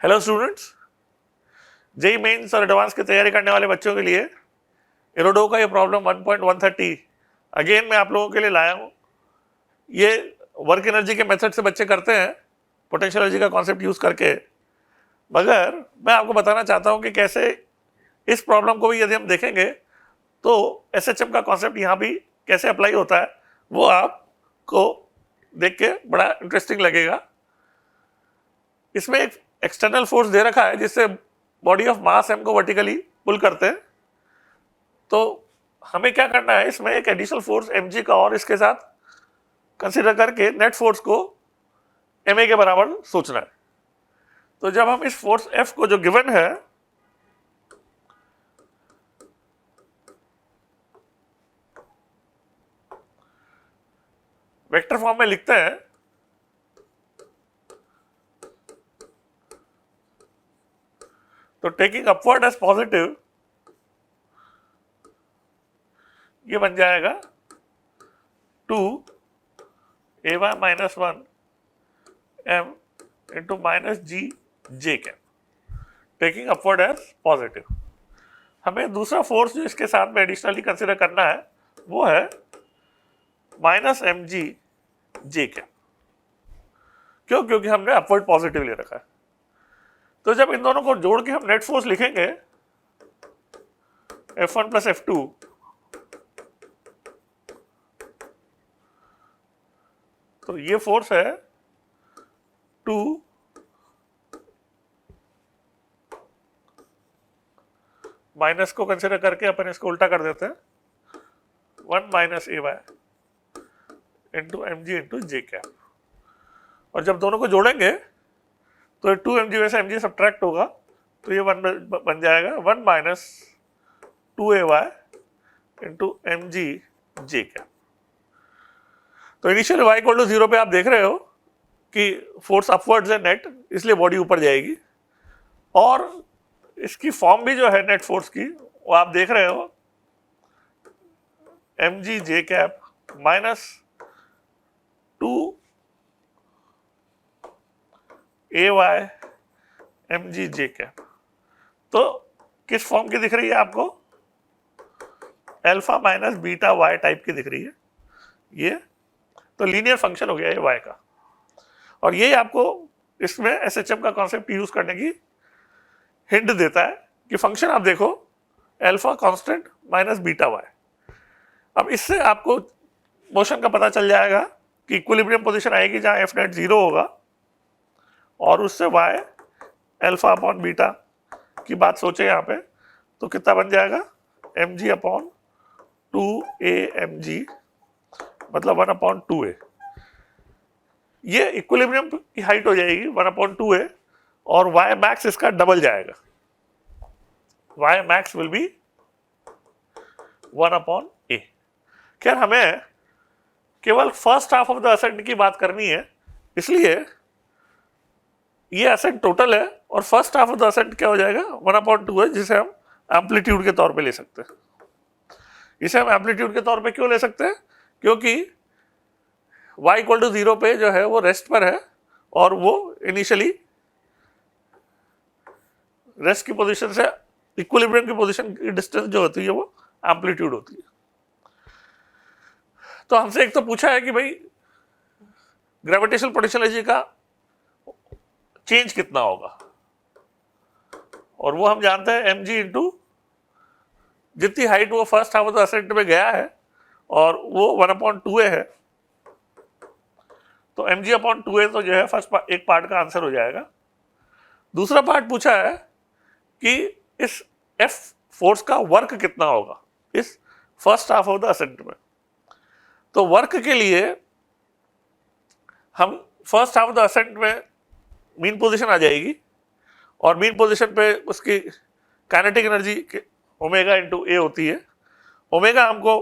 Hello students, JEE mains और advance की तैयारी करने वाले बच्चों के लिए इरोडो का ये प्रॉब्लम 1.130 अगेन मैं आप लोगों के लिए लाया हूँ। ये वर्क एनर्जी के मेथड से बच्चे करते हैं पोटेंशियल एनर्जी का कॉन्सेप्ट यूज करके, मगर मैं आपको बताना चाहता हूँ कि कैसे इस प्रॉब्लम को भी यदि हम देखेंगे तो एसएचएम का कॉन्सेप्ट यहाँ भी कैसे अप्लाई होता है वो आपको देख के बड़ा इंटरेस्टिंग लगेगा। इसमें एक एक्सटर्नल फोर्स दे रखा है जिससे बॉडी ऑफ मास एम को वर्टिकली पुल करते हैं। तो हमें क्या करना है, इसमें एक एडिशनल फोर्स mg का और इसके साथ कंसीडर करके नेट फोर्स को ma के बराबर सोचना है। तो जब हम इस फोर्स F को जो गिवन है वेक्टर फॉर्म में लिखते हैं तो टेकिंग अपवर्ड एज पॉजिटिव ये बन जाएगा 2 ay minus 1 m into minus g जे cap, taking upward as positive. हमें दूसरा फोर्स जो इसके साथ में एडिशनली कंसिडर करना है वो है माइनस एम जी जे कैप। क्यों? क्योंकि हमने अपवर्ड पॉजिटिव ले रखा है। तो जब इन दोनों को जोड़ के हम नेट फोर्स लिखेंगे F1 प्लस F2 तो ये फोर्स है 2 माइनस को कंसिडर करके अपन इसको उल्टा कर देते हैं 1 minus a y into m g into j cap. और जब दोनों को जोड़ेंगे तो 2 mg में से mg सब्ट्रैक्ट होगा तो ये 1 बन जाएगा 1 माइनस 2ay इंटू एम जी जे कैप। तो इनिशियल y इक्वल टू 0 पे आप देख रहे हो कि फोर्स अपवर्ड्स है नेट, इसलिए बॉडी ऊपर जाएगी। और इसकी फॉर्म भी जो है नेट फोर्स की वो आप देख रहे हो M ji J cap minus 2 A Y M ji J cap. तो किस फॉर्म की दिख रही है आपको? Alpha minus beta Y type की दिख रही है ये। तो लीनियर फंक्शन हो गया ये वाई का, और ये आपको इसमें एसएचएम का कॉन्सेप्ट यूज करने की हिंट देता है कि फंक्शन आप देखो alpha constant minus beta Y. अब इससे आपको मोशन का पता चल जाएगा कि इक्विलिब्रियम पोजीशन आएगी जहां एफ नेट 0 होगा, और उससे y अल्फा अपॉन बीटा की बात सोचे यहाँ पे तो कितना बन जाएगा mg अपॉन 2a मतलब 1 अपॉन 2a। ये इक्विलिब्रियम की हाइट हो जाएगी 1 अपॉन 2a और y मैक्स इसका डबल जाएगा, y max will be 1 upon a। खैर हमें केवल first half of the ascent की बात करनी है, इसलिए ये असेंट टोटल है और first half of the ascent क्या हो जाएगा 1 अपॉन 2 है, जिसे हम एम्पलीट्यूड के तौर पे ले सकते हैं। इसे हम एम्पलीट्यूड के तौर पे क्यों ले सकते हैं? क्योंकि y इक्वल टू 0 पे जो है वो रेस्ट पर है और वो इनिशियली रेस्ट की पोजीशन से इक्विलिब्रियम की पोजीशन की डिस्टेंस जो होती है वो एम्पलीट्यूड होती है। तो हमसे एक तो पूछा है कि भाई ग्रेविटेशनल पोटेंशियल एनर्जी का चेंज कितना होगा, और वो हम जानते हैं mg इंटू जितनी हाइट वो first half of the ascent में गया है और वो 1 अपॉन 2a है, तो mg अपॉन 2a तो जो है फर्स्ट एक पार्ट का आंसर हो जाएगा। दूसरा पार्ट पूछा है कि इस F फोर्स का वर्क कितना होगा इस first half of the ascent में। तो वर्क के लिए हम first half of the ascent में मीन पोजीशन आ जाएगी और मीन पोजीशन पे उसकी kinetic energy omega into A होती है। ओमेगा हमको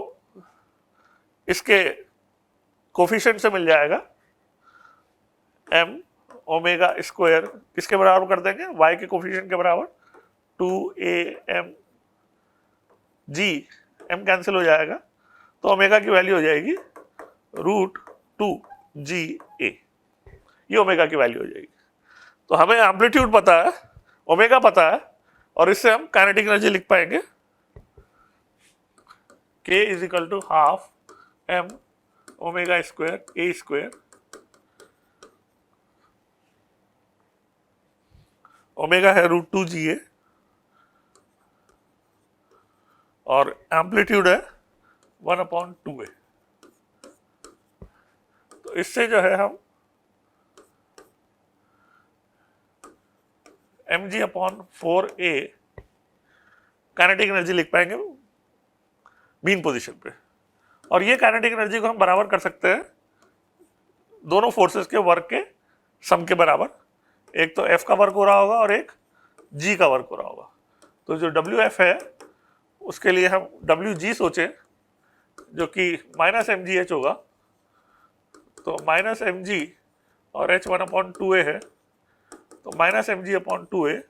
इसके कोफिशिएंट से मिल जाएगा m ओमेगा स्क्वायर किसके बराबर कर देंगे y के कोफिशिएंट के बराबर 2am g, m कैंसिल हो जाएगा तो ओमेगा की वैल्यू हो जाएगी √2 GA, ये ओमेगा की वैल्यू हो जाएगी। तो हमें एम्पलीट्यूड पता है, ओमेगा पता है, और इससे हम काइनेटिक एनर्जी लिख पाएंगे K is equal to half m omega square A square, omega है √2 GA और एम्पलीट्यूड है 1/2a। तो इससे जो है हम mg/4a काइनेटिक एनर्जी लिख पाएंगे मीन पोजीशन पे। और ये काइनेटिक एनर्जी को हम बराबर कर सकते हैं दोनों फोर्सेस के वर्क के सम के बराबर। एक तो F का वर्क हो रहा होगा और एक G का वर्क हो रहा होगा। तो जो WF है उसके लिए हम WG सोचें जो कि -mgh होगा, तो -mg और h 1/2a है, तो -mg/2a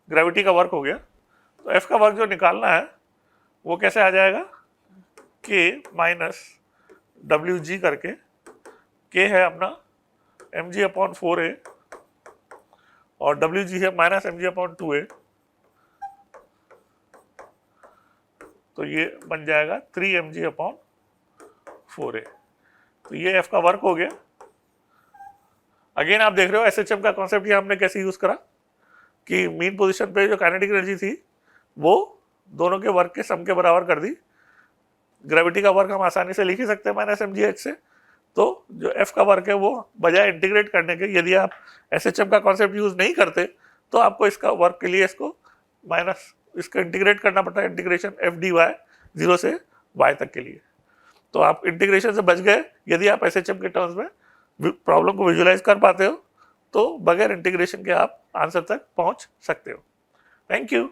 ग्रेविटी का वर्क हो गया। तो F का वर्क जो निकालना है वो कैसे आ जाएगा, K माइनस WG करके, K है अपना mg/4a और WG है -mg/2a, तो ये बन जाएगा 3mg/4a। तो ये F का वर्क हो गया। अगेन आप देख रहे हो SHM का कॉन्सेप्ट ये हमने कैसे यूज करा कि मीन पोजीशन पे जो काइनेटिक एनर्जी थी वो दोनों के वर्क के सम के बराबर कर दी। ग्रेविटी का वर्क हम आसानी से लिख ही सकते हैं -mgh से। तो जो F का वर्क है वो बजाय इंटीग्रेट करने के, यदि आप SHM का कॉन्सेप्ट यूज नहीं करते तो आपको इसका वर्क के लिए इसको इंटीग्रेट करना पड़ता है, इंटीग्रेशन Fdy 0 से y तक के लिए। तो आप इंटीग्रेशन से बच गए यदि आप SHM के टर्म्स में प्रॉब्लम को विजुलाइज कर पाते हो, तो बगैर इंटीग्रेशन के आप आंसर तक पहुंच सकते हो। Thank you.